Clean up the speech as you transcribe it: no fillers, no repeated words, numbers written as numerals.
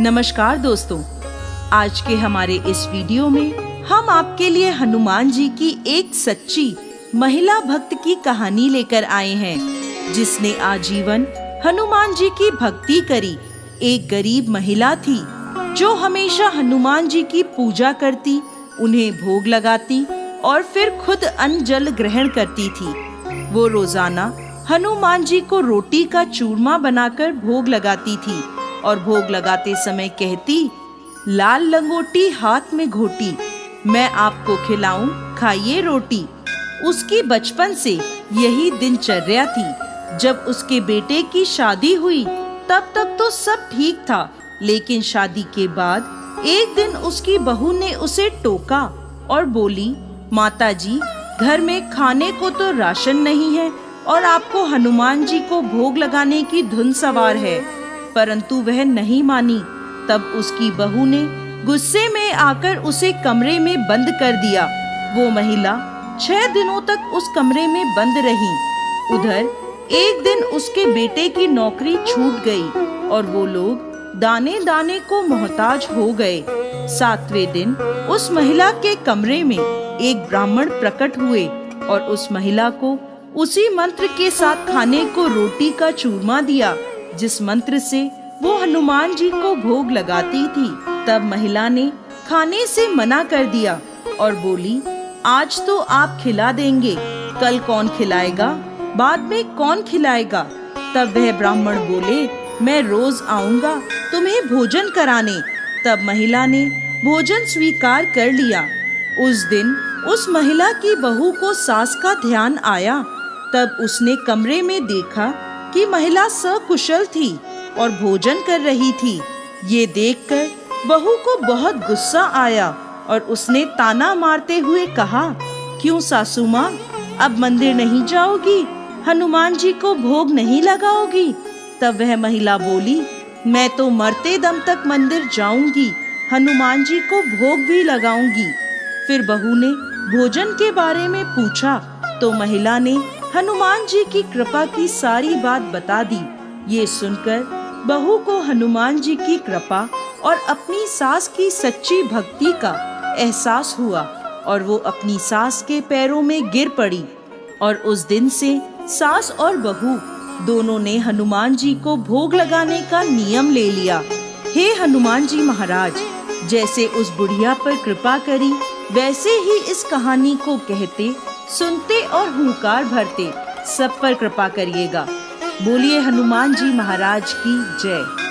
नमस्कार दोस्तों, आज के हमारे इस वीडियो में हम आपके लिए हनुमान जी की एक सच्ची महिला भक्त की कहानी लेकर आए हैं, जिसने आजीवन हनुमान जी की भक्ति करी। एक गरीब महिला थी जो हमेशा हनुमान जी की पूजा करती, उन्हें भोग लगाती और फिर खुद अन्न जल ग्रहण करती थी। वो रोजाना हनुमान जी को रोटी का चूरमा बनाकर भोग लगाती थी और भोग लगाते समय कहती, लाल लंगोटी हाथ में घोटी, मैं आपको खिलाऊं खाइए रोटी। उसकी बचपन से यही दिनचर्या थी। जब उसके बेटे की शादी हुई तब तक तो सब ठीक था, लेकिन शादी के बाद एक दिन उसकी बहू ने उसे टोका और बोली, माताजी, घर में खाने को तो राशन नहीं है और आपको हनुमान जी को भोग लगाने की धुन सवार है। परंतु वह नहीं मानी। तब उसकी बहू ने गुस्से में आकर उसे कमरे में बंद कर दिया। वो महिला 6 दिनों तक उस कमरे में बंद रही। उधर एक दिन उसके बेटे की नौकरी छूट गई और वो लोग दाने दाने को मोहताज हो गए। 7वें दिन उस महिला के कमरे में एक ब्राह्मण प्रकट हुए और उस महिला को उसी मंत्र के साथ खाने को रोटी का चूरमा दिया, जिस मंत्र से वो हनुमान जी को भोग लगाती थी। तब महिला ने खाने से मना कर दिया और बोली, आज तो आप खिला देंगे, कल कौन खिलाएगा, बाद में कौन खिलाएगा। तब वह ब्राह्मण बोले, मैं रोज आऊंगा तुम्हें भोजन कराने। तब महिला ने भोजन स्वीकार कर लिया। उस दिन उस महिला की बहू को सास का ध्यान आया। तब उसने कमरे में देखा कि महिला सकुशल थी और भोजन कर रही थी। ये देखकर बहू को बहुत गुस्सा आया और उसने ताना मारते हुए कहा, क्यों सासू माँ, अब मंदिर नहीं जाओगी, हनुमान जी को भोग नहीं लगाओगी। तब वह महिला बोली, मैं तो मरते दम तक मंदिर जाऊंगी, हनुमान जी को भोग भी लगाऊंगी। फिर बहू ने भोजन के बारे में पूछा तो महिला ने हनुमान जी की कृपा की सारी बात बता दी। ये सुनकर बहू को हनुमान जी की कृपा और अपनी सास की सच्ची भक्ति का एहसास हुआ और वो अपनी सास के पैरों में गिर पड़ी। और उस दिन से सास और बहू दोनों ने हनुमान जी को भोग लगाने का नियम ले लिया। हे हनुमान जी महाराज, जैसे उस बुढ़िया पर कृपा करी, वैसे ही इस कहानी को कहते, सुनते और हुंकार भरते सब पर कृपा करिएगा। बोलिए हनुमान जी महाराज की जय।